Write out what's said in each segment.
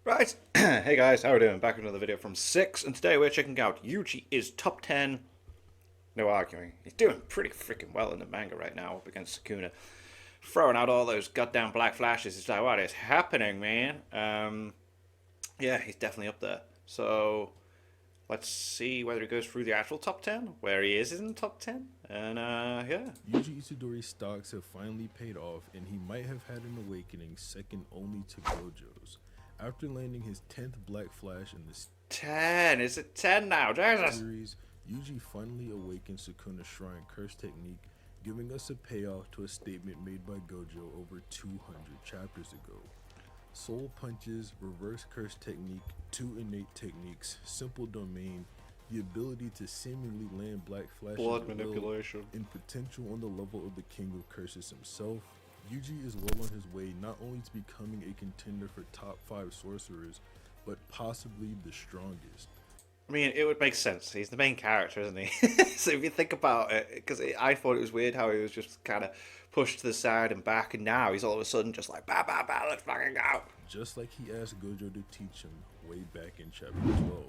Right, hey guys, how are we doing? Back with another video from 6, and today we're checking out Yuji is top 10. No arguing. He's doing pretty freaking well in the manga right now up against Sukuna. Throwing out all those goddamn black flashes. It's like, what is happening, man? Yeah, he's definitely up there. So, let's see whether he goes through the actual top 10, where he is in the top 10, and yeah. Yuji Itadori's stocks have finally paid off, and he might have had an awakening second only to Gojo's. After landing his 10th Black Flash in the 10, is it 10 now? Jesus! series, Yuji finally awakened Sukuna's Shrine Curse technique, giving us a payoff to a statement made by Gojo over 200 chapters ago. Soul Punches, Reverse Curse Technique, 2 innate techniques, Simple Domain, the ability to seemingly land Black Flash Blood at will, manipulation. and potential on the level of the King of Curses himself. Yuji is well on his way not only to becoming a contender for top 5 sorcerers, but possibly the strongest. I mean, it would make sense. He's the main character, isn't he? So if you think about it, because I thought it was weird how he was just kind of pushed to the side and back, and now he's all of a sudden just like, bah, bah, bah, let's fucking go. Just like he asked Gojo to teach him way back in chapter 12.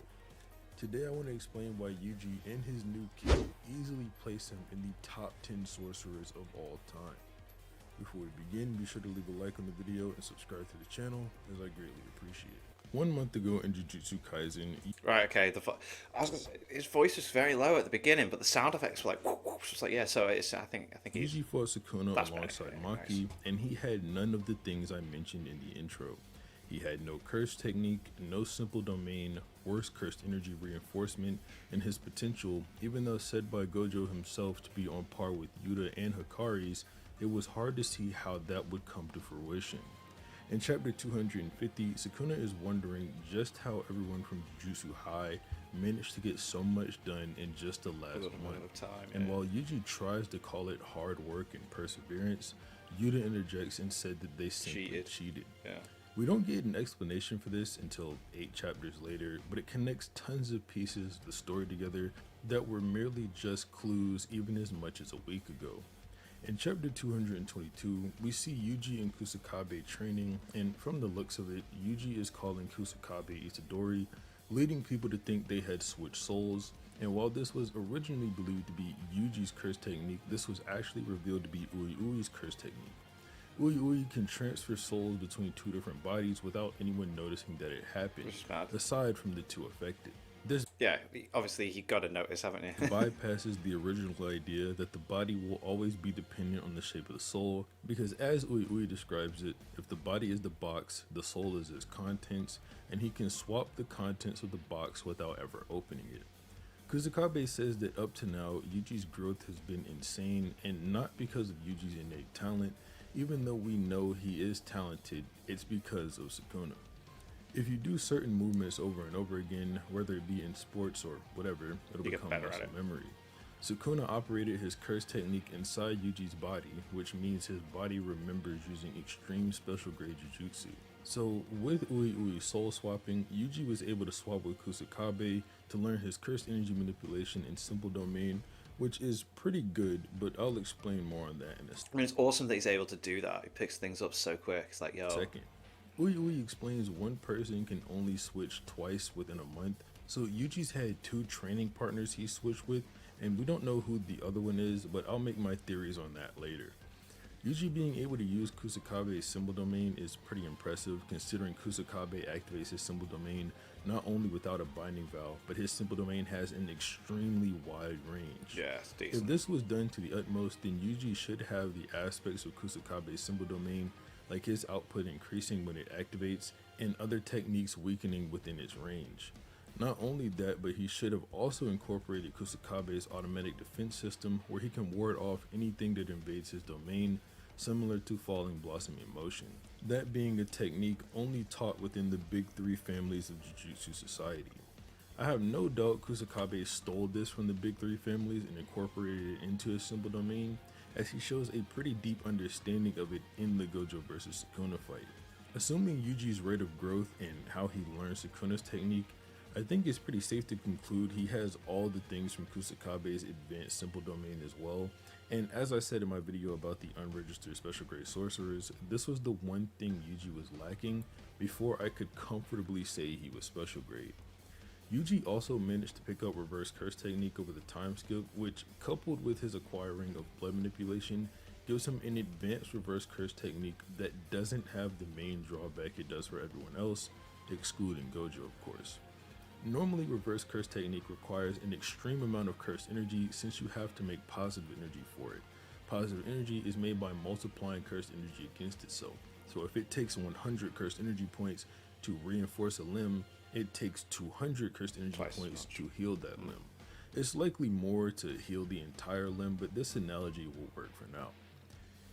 Today I want to explain why Yuji and his new kit easily place him in the top 10 sorcerers of all time. Before we begin, be sure to leave a like on the video and subscribe to the channel, as I greatly appreciate it. 1 month ago in Jujutsu Kaisen, Right, okay. I was gonna say, his voice was very low at the beginning, but the sound effects were like, whoop, whoop. It's like, yeah. So it's, I think he's. Yuji fought Sukuna That's better, alongside okay, Maki, nice. and he had none of the things I mentioned in the intro. He had no curse technique, no simple domain, worse cursed energy reinforcement, and his potential, even though said by Gojo himself to be on par with Yuta and Hikari's, it was hard to see how that would come to fruition. In chapter 250, Sukuna is wondering just how everyone from Jujutsu High managed to get so much done in just the last little month. amount of time, And yeah. while Yuji tries to call it hard work and perseverance, Yuta interjects and said that they simply cheated. Yeah. We don't get an explanation for this until 8 chapters later, but it connects tons of pieces of the story together that were merely just clues even as much as a week ago. In chapter 222, we see Yuji and Kusakabe training, and from the looks of it, Yuji is calling Kusakabe Itadori, leading people to think they had switched souls. And while this was originally believed to be Yuji's curse technique, this was actually revealed to be Ui Ui's curse technique. Ui Ui can transfer souls between 2 different bodies without anyone noticing that it happened, Which is mad. aside from the 2 affected. This Yeah, obviously you got to notice, haven't you? bypasses the original idea that the body will always be dependent on the shape of the soul, because as Ui Ui describes it, if the body is the box, the soul is its contents, and he can swap the contents of the box without ever opening it. Kusakabe says that up to now, Yuji's growth has been insane, and not because of Yuji's innate talent. Even though we know he is talented, it's because of Sukuna. If you do certain movements over and over again, whether it be in sports or whatever, it'll You get become better at muscle it. memory. Sukuna operated his curse technique inside Yuji's body, which means his body remembers using extreme special grade jutsu. So with Ui Ui soul swapping, Yuji was able to swap with Kusakabe to learn his cursed energy manipulation in simple domain, which is pretty good, but I'll explain more on that in a I mean, it's awesome that he's able to do that. He picks things up so quick. It's like, yo. second. Ui Ui explains one person can only switch twice within a month, so Yuji's had 2 training partners he switched with, and we don't know who the other one is, but I'll make my theories on that later. Yuji being able to use Kusakabe's symbol domain is pretty impressive, considering Kusakabe activates his symbol domain not only without a binding vow, but his symbol domain has an extremely wide range. Yeah, it's If decent. this was done to the utmost, then Yuji should have the aspects of Kusakabe's symbol domain, like his output increasing when it activates, and other techniques weakening within its range. Not only that, but he should have also incorporated Kusakabe's automatic defense system, where he can ward off anything that invades his domain, similar to Falling Blossom in Motion. That being a technique only taught within the big 3 families of Jujutsu Society. I have no doubt Kusakabe stole this from the big 3 families and incorporated it into his symbol domain, as he shows a pretty deep understanding of it in the Gojo vs Sukuna fight. Assuming Yuji's rate of growth and how he learns Sukuna's technique, I think it's pretty safe to conclude he has all the things from Kusakabe's advanced simple domain as well, And as I said in my video about the unregistered special grade sorcerers, this was the one thing Yuji was lacking before I could comfortably say he was special grade. Yuji also managed to pick up reverse curse technique over the time skip, which coupled with his acquiring of blood manipulation gives him an advanced reverse curse technique that doesn't have the main drawback it does for everyone else, excluding Gojo of course. Normally, reverse curse technique requires an extreme amount of cursed energy since you have to make positive energy for it. Positive energy is made by multiplying cursed energy against itself. So if it takes 100 cursed energy points to reinforce a limb, it takes 200 cursed energy points to heal that limb. It's likely more to heal the entire limb, but this analogy will work for now.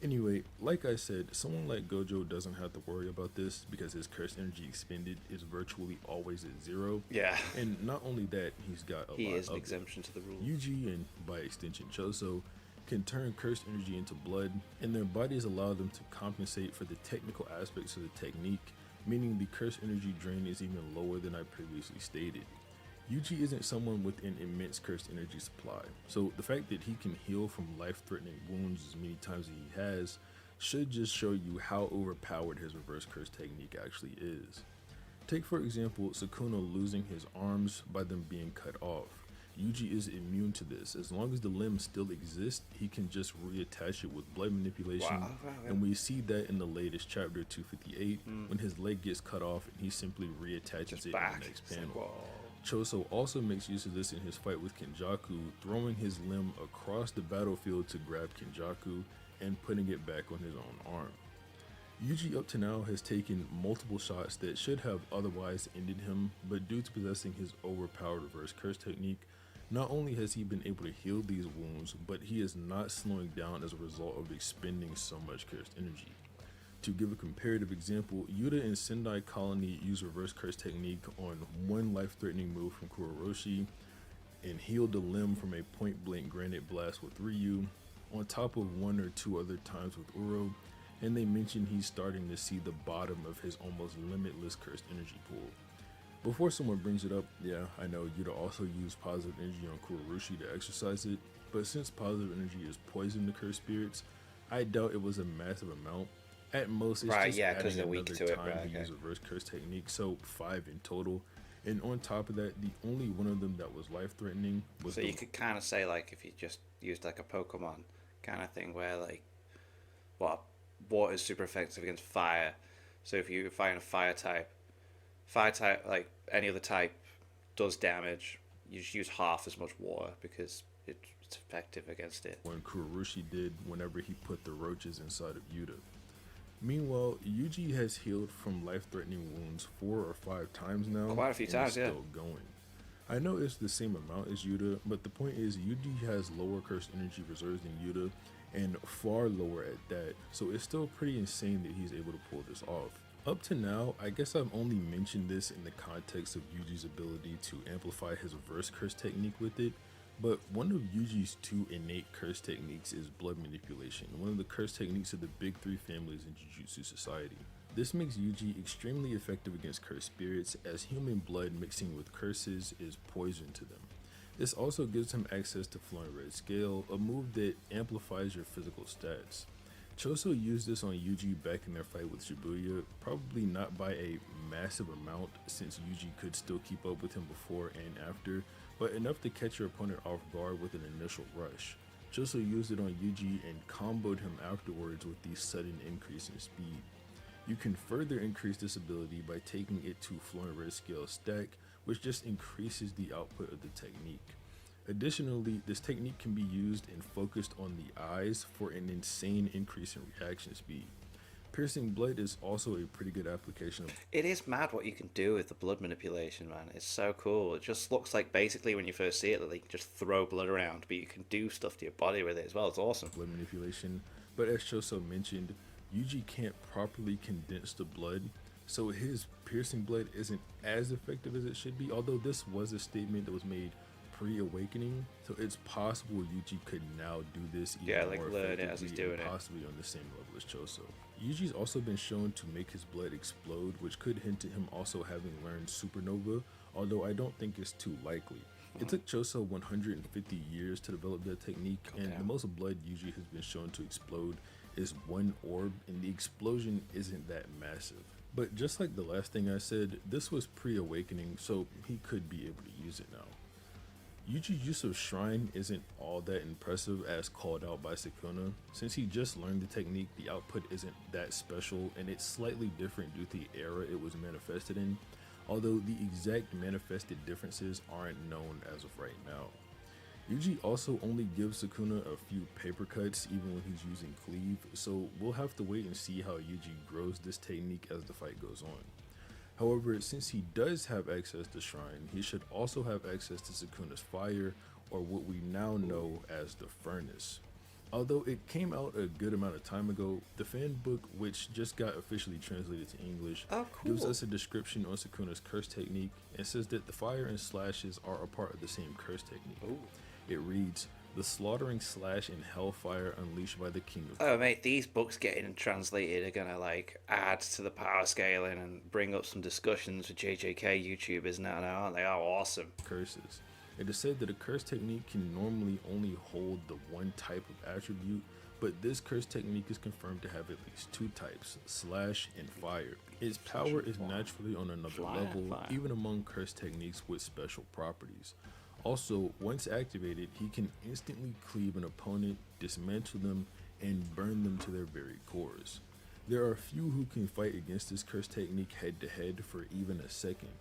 Anyway, like I said, someone like Gojo doesn't have to worry about this because his cursed energy expended is virtually always at 0. Yeah. And not only that, he's got a He lot is an of exemption to the rules. Yuji, and by extension Choso, can turn cursed energy into blood, and their bodies allow them to compensate for the technical aspects of the technique, meaning the cursed energy drain is even lower than I previously stated. Yuji isn't someone with an immense cursed energy supply, so the fact that he can heal from life-threatening wounds as many times as he has should just show you how overpowered his reverse curse technique actually is. Take for example Sukuna losing his arms by them being cut off. Yuji is immune to this. As long as the limb still exists, he can just reattach it with blood manipulation, and we see that in the latest chapter 258 when his leg gets cut off and he simply reattaches it in the next panel. Choso also makes use of this in his fight with Kenjaku, throwing his limb across the battlefield to grab Kenjaku and putting it back on his own arm. Yuji up to now has taken multiple shots that should have otherwise ended him, but due to possessing his overpowered reverse curse technique, not only has he been able to heal these wounds, but he is not slowing down as a result of expending so much cursed energy. To give a comparative example, Yuta and Sendai Colony use reverse curse technique on one life-threatening move from Kuroroshi and healed the limb from a point-blank granite blast with Ryu, on top of 1 or 2 other times with Uro, and they mention he's starting to see the bottom of his almost limitless cursed energy pool. Before someone brings it up, yeah, I know Yuta also used positive energy on Kuroroshi to exercise it, but since positive energy is poison to cursed spirits, I doubt it was a massive amount. At most, it's just adding another time to use reverse curse technique, so 5 in total. And on top of that, the only one of them that was life-threatening was so you could kind of say, like, if you just used like a Pokemon kind of thing where, like, water is super effective against fire. So if you find a fire type, like any other type, does damage, you just use half as much water because it's effective against it. When Kuroroshi did whenever he put the roaches inside of Yuta. Meanwhile, Yuji has healed from life-threatening wounds 4 or 5 times now. Quite a few times, yeah. Still going. I know it's the same amount as Yuta, but the point is Yuji has lower cursed energy reserves than Yuta, and far lower at that, so it's still pretty insane that he's able to pull this off. Up to now, I guess I've only mentioned this in the context of Yuji's ability to amplify his reverse curse technique with it, but one of Yuji's 2 innate curse techniques is blood manipulation, one of the curse techniques of the big 3 families in Jujutsu Society. This makes Yuji extremely effective against cursed spirits, as human blood mixing with curses is poison to them. This also gives him access to Flowing Red Scale, a move that amplifies your physical stats. Choso used this on Yuji back in their fight with Shibuya, probably not by a massive amount since Yuji could still keep up with him before and after, but enough to catch your opponent off guard with an initial rush. Choso used it on Yuji and comboed him afterwards with the sudden increase in speed. You can further increase this ability by taking it to Flowing Red Scale stack, which just increases the output of the technique. Additionally, this technique can be used and focused on the eyes for an insane increase in reaction speed. Piercing blood is also a pretty good application of... It is mad what you can do with the blood manipulation, man. It's so cool. It just looks like basically when you first see it that they can just throw blood around, but you can do stuff to your body with it as well. It's awesome. Blood manipulation, but as Choso mentioned, Yuji can't properly condense the blood, so his piercing blood isn't as effective as it should be, although this was a statement that was made pre-awakening, so it's possible Yuji could now do this even more effectively as he's doing possibly on the same level as Choso. Yuji's also been shown to make his blood explode, which could hint to him also having learned Supernova, although I don't think it's too likely. It took Choso 150 years to develop that technique, and the most blood Yuji has been shown to explode is one orb, and the explosion isn't that massive. But just like the last thing I said, this was pre-awakening, so he could be able to use it now. Yuji's use of Shrine isn't all that impressive as called out by Sukuna. Since he just learned the technique, the output isn't that special, and it's slightly different due to the era it was manifested in, although the exact manifested differences aren't known as of right now. Yuji also only gives Sukuna a few paper cuts even when he's using Cleave, so we'll have to wait and see how Yuji grows this technique as the fight goes on. However, since he does have access to Shrine, he should also have access to Sukuna's Fire, or what we now know as the Furnace. Although it came out a good amount of time ago, the fan book, which just got officially translated to English, gives us a description on Sukuna's curse technique and says that the fire and slashes are a part of the same curse technique. It reads, "The slaughtering slash and hellfire unleashed by the king of..." Oh, mate, these books getting translated are gonna like add to the power scaling and bring up some discussions with JJK YouTubers now, aren't they? Oh, awesome. Curses. It is said that a curse technique can normally only hold the one type of attribute, but this curse technique is confirmed to have at least two types, slash and fire. Its power is naturally on another level, even among curse techniques with special properties. Also, once activated, he can instantly cleave an opponent, dismantle them, and burn them to their very cores. There are few who can fight against this curse technique head to head for even a second.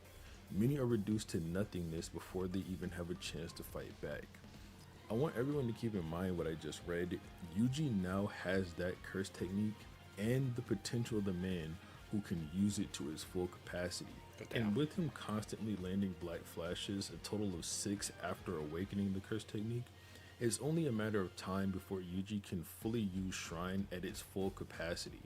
Many are reduced to nothingness before they even have a chance to fight back. I want everyone to keep in mind what I just read. Yuji now has that curse technique and the potential of the man who can use it to its full capacity. And with him constantly landing black flashes, a total of 6 after awakening the curse technique, it's only a matter of time before Yuji can fully use Shrine at its full capacity.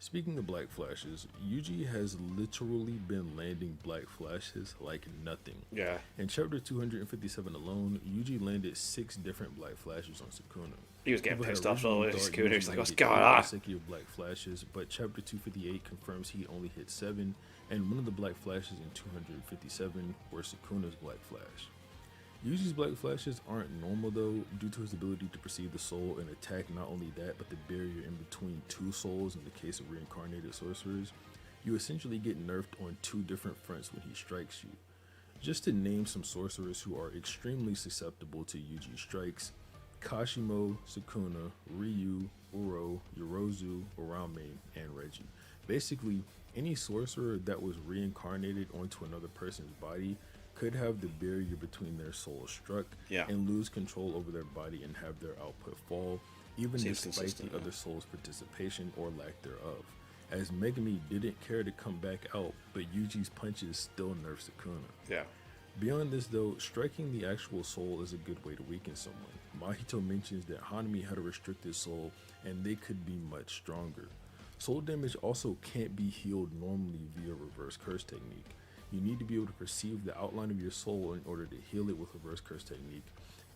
Speaking of black flashes, Yuji has literally been landing black flashes like nothing. Yeah. In chapter 257 alone, Yuji landed 6 different black flashes on Sukuna. He was getting People had pissed off all over originally his thought Sukuna. Yuji He's like, what's landed going 8 on? consecutive black flashes, but chapter 258 confirms he only hit 7, and one of the black flashes in 257 were Sukuna's black flash. Yuji's black flashes aren't normal though, due to his ability to perceive the soul and attack not only that, but the barrier in between two souls in the case of reincarnated sorcerers. You essentially get nerfed on 2 different fronts when he strikes you. Just to name some sorcerers who are extremely susceptible to Yuji's strikes: Kashimo, Sukuna, Ryu, Uro, Yorozu, Uraume, and Reggie. Basically, any sorcerer that was reincarnated onto another person's body could have the barrier between their souls struck and lose control over their body and have their output fall, even despite the other soul's participation or lack thereof. As Megami didn't care to come back out, but Yuji's punches still nerf Sukuna. Yeah. Beyond this though, striking the actual soul is a good way to weaken someone. Mahito mentions that Hanami had a restricted soul and they could be much stronger. Soul damage also can't be healed normally via reverse curse technique. You need to be able to perceive the outline of your soul in order to heal it with reverse curse technique.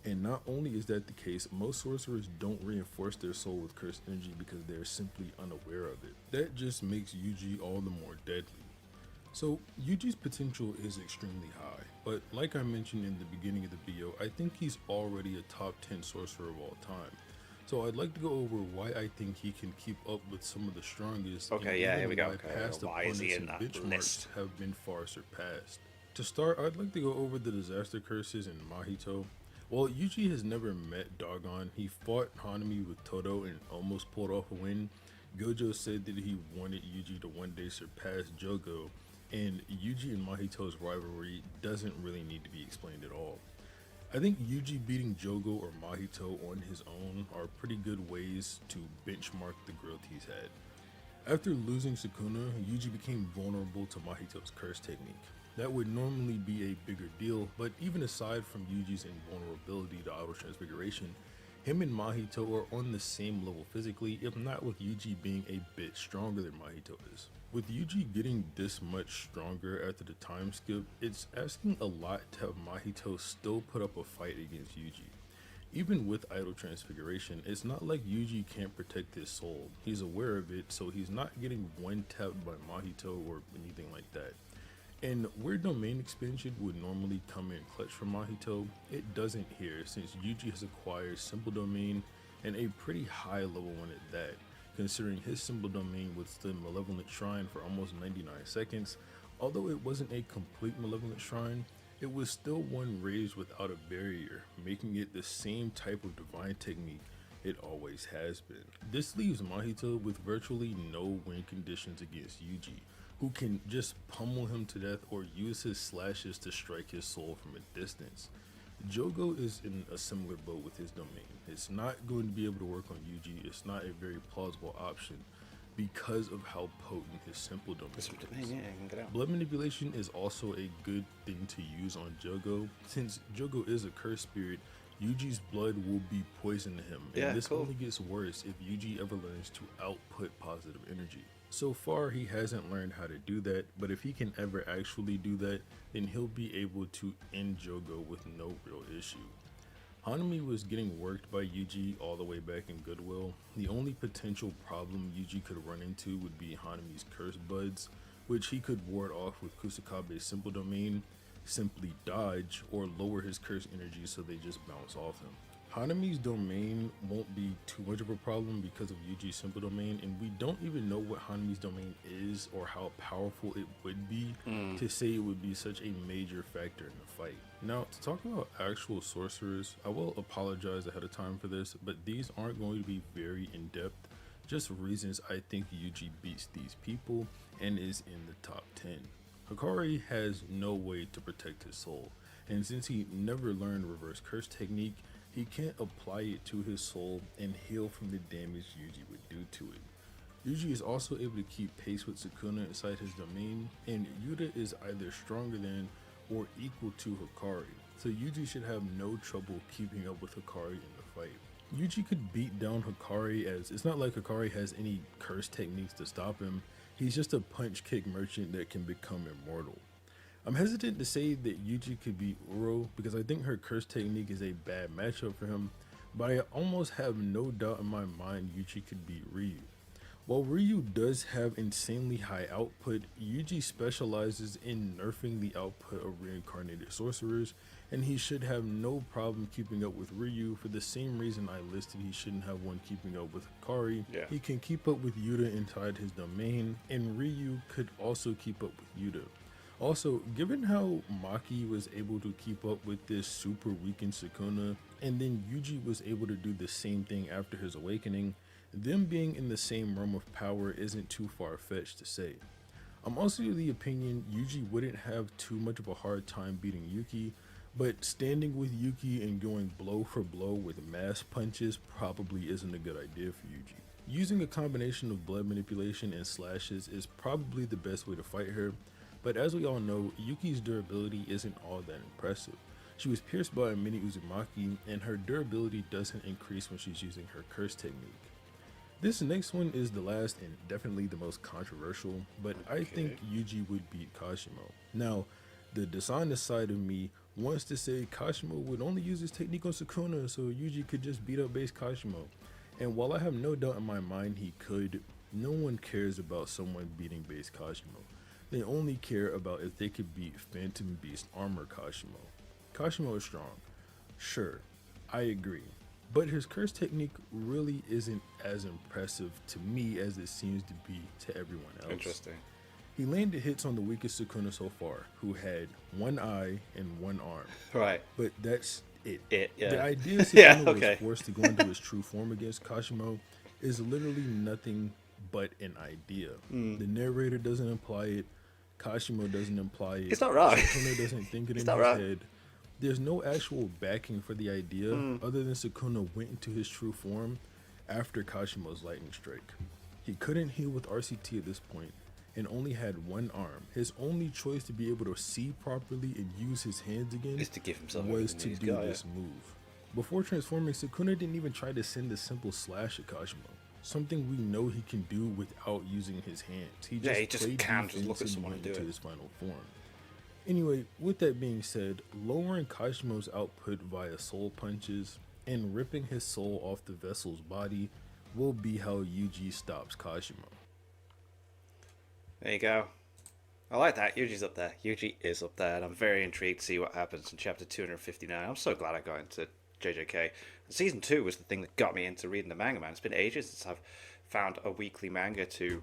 And not only is that the case, most sorcerers don't reinforce their soul with cursed energy because they're simply unaware of it. That just makes Yuji all the more deadly. So Yuji's potential is extremely high, but like I mentioned in the beginning of the video, I think he's already a top 10 sorcerer of all time. So I'd like to go over why I think he can keep up with some of the strongest. Okay, yeah, here we go. Past Why is he in opponents that and benchmarks list? have been far surpassed. To start, I'd like to go over the disaster curses in Mahito. While Yuji has never met Dogon, he fought Hanami with Todo and almost pulled off a win. Gojo said that he wanted Yuji to one day surpass Jogo, and Yuji and Mahito's rivalry doesn't really need to be explained at all. I think Yuji beating Jogo or Mahito on his own are pretty good ways to benchmark the growth he's had. After losing Sukuna, Yuji became vulnerable to Mahito's curse technique. That would normally be a bigger deal, but even aside from Yuji's invulnerability to auto transfiguration, him and Mahito are on the same level physically, if not with Yuji being a bit stronger than Mahito is. With Yuji getting this much stronger after the time skip, it's asking a lot to have Mahito still put up a fight against Yuji. Even with idle transfiguration, it's not like Yuji can't protect his soul. He's aware of it, so he's not getting one-tapped by Mahito or anything like that. And where domain expansion would normally come in clutch for Mahito, it doesn't here since Yuji has acquired simple domain and a pretty high level one at that, considering his simple domain withstood Malevolent Shrine for almost 99 seconds. Although it wasn't a complete Malevolent Shrine, it was still one raised without a barrier, making it the same type of divine technique it always has been. This leaves Mahito with virtually no win conditions against Yuji, who can just pummel him to death or use his slashes to strike his soul from a distance. Jogo is in a similar boat with his domain. It's not going to be able to work on Yuji. It's not a very plausible option because of how potent his simple domain is. Blood manipulation is also a good thing to use on Jogo. Since Jogo is a cursed spirit, Yuji's blood will be poison to him, and this only gets worse if Yuji ever learns to output positive energy. So far, he hasn't learned how to do that, but if he can ever actually do that, then he'll be able to end Jogo with no real issue. Hanami was getting worked by Yuji all the way back in Goodwill. The only potential problem Yuji could run into would be Hanami's curse buds, which he could ward off with Kusakabe's simple domain, simply dodge, or lower his curse energy so they just bounce off him. Hanami's domain won't be too much of a problem because of Yuji's simple domain, and we don't even know what Hanami's domain is or how powerful it would be to say it would be such a major factor in the fight. Now, to talk about actual sorcerers, I will apologize ahead of time for this, but these aren't going to be very in-depth, just reasons I think Yuji beats these people and is in the top 10. Hikari has no way to protect his soul, and since he never learned reverse curse technique, he can't apply it to his soul and heal from the damage Yuji would do to it. Yuji is also able to keep pace with Sukuna inside his domain, and Yuta is either stronger than or equal to Hikari, so Yuji should have no trouble keeping up with Hikari in the fight. Yuji could beat down Hikari, as it's not like Hikari has any curse techniques to stop him. He's just a punch kick merchant that can become immortal. I'm hesitant to say that Yuji could beat Uro because I think her curse technique is a bad matchup for him, but I almost have no doubt in my mind Yuji could beat Ryu. While Ryu does have insanely high output, Yuji specializes in nerfing the output of reincarnated sorcerers, and he should have no problem keeping up with Ryu for the same reason I listed he shouldn't have one keeping up with Hikari. He can keep up with Yuta inside his domain, and Ryu could also keep up with Yuta. Also, given how Maki was able to keep up with this super weakened Sukuna, and then Yuji was able to do the same thing after his awakening, them being in the same realm of power isn't too far-fetched to say. I'm also of the opinion Yuji wouldn't have too much of a hard time beating Yuki, but standing with Yuki and going blow for blow with mass punches probably isn't a good idea for Yuji. Using a combination of blood manipulation and slashes is probably the best way to fight her, but as we all know, Yuki's durability isn't all that impressive. She was pierced by a mini Uzumaki, and her durability doesn't increase when she's using her curse technique. This next one is the last and definitely the most controversial, but I think Yuji would beat Kashimo. Now, the dishonest side of me wants to say Kashimo would only use his technique on Sukuna, so Yuji could just beat up base Kashimo. And while I have no doubt in my mind he could, no one cares about someone beating base Kashimo. They only care about if they could beat Phantom Beast Armor Kashimo. Kashimo is strong, sure, I agree, but his curse technique really isn't as impressive to me as it seems to be to everyone else. Interesting. He landed hits on the weakest Sukuna so far, who had one eye and one arm. Right. But that's it. Yeah. The idea Sukuna okay. was forced to go into his true form against Kashimo is literally nothing but an idea. The narrator doesn't imply it. Kashimo doesn't imply it. It's not right. Sukuna doesn't think it in his head. There's no actual backing for the idea other than Sukuna went into his true form after Kashimo's lightning strike. He couldn't heal with RCT at this point and only had one arm. His only choice to be able to see properly and use his hands again is to give himself was to do this move. Before transforming, Sukuna didn't even try to send a simple slash at Kashimo. Something we know he can do without using his hands. He just can't just look at someone and do it. His final form. Anyway, with that being said, lowering Kashimo's output via soul punches and ripping his soul off the vessel's body will be how Yuji stops Kashimo. There you go. I like that. Yuji's up there. Yuji is up there, and I'm very intrigued to see what happens in chapter 259. I'm so glad I got into JJK. Season 2 was the thing that got me into reading the manga, man. It's been ages since I've found a weekly manga to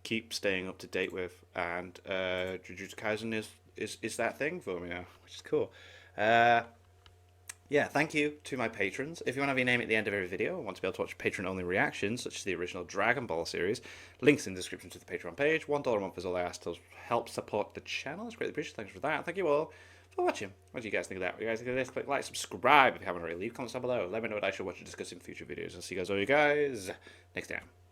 keep staying up to date with, and Jujutsu Kaisen is that thing for me now, which is cool. Uh, yeah, thank you to my patrons. If you want to have your name at the end of every video and want to be able to watch patron-only reactions, such as the original Dragon Ball series, links in the description to the Patreon page. $1 a month is all I ask to help support the channel. It's greatly appreciated. Thanks for that. Thank you all for watching. What do you guys think of that? What do you guys think of this? Click like, subscribe if you haven't already. Leave comments down below. Let me know what I should watch and discuss in future videos. I'll see you guys next time.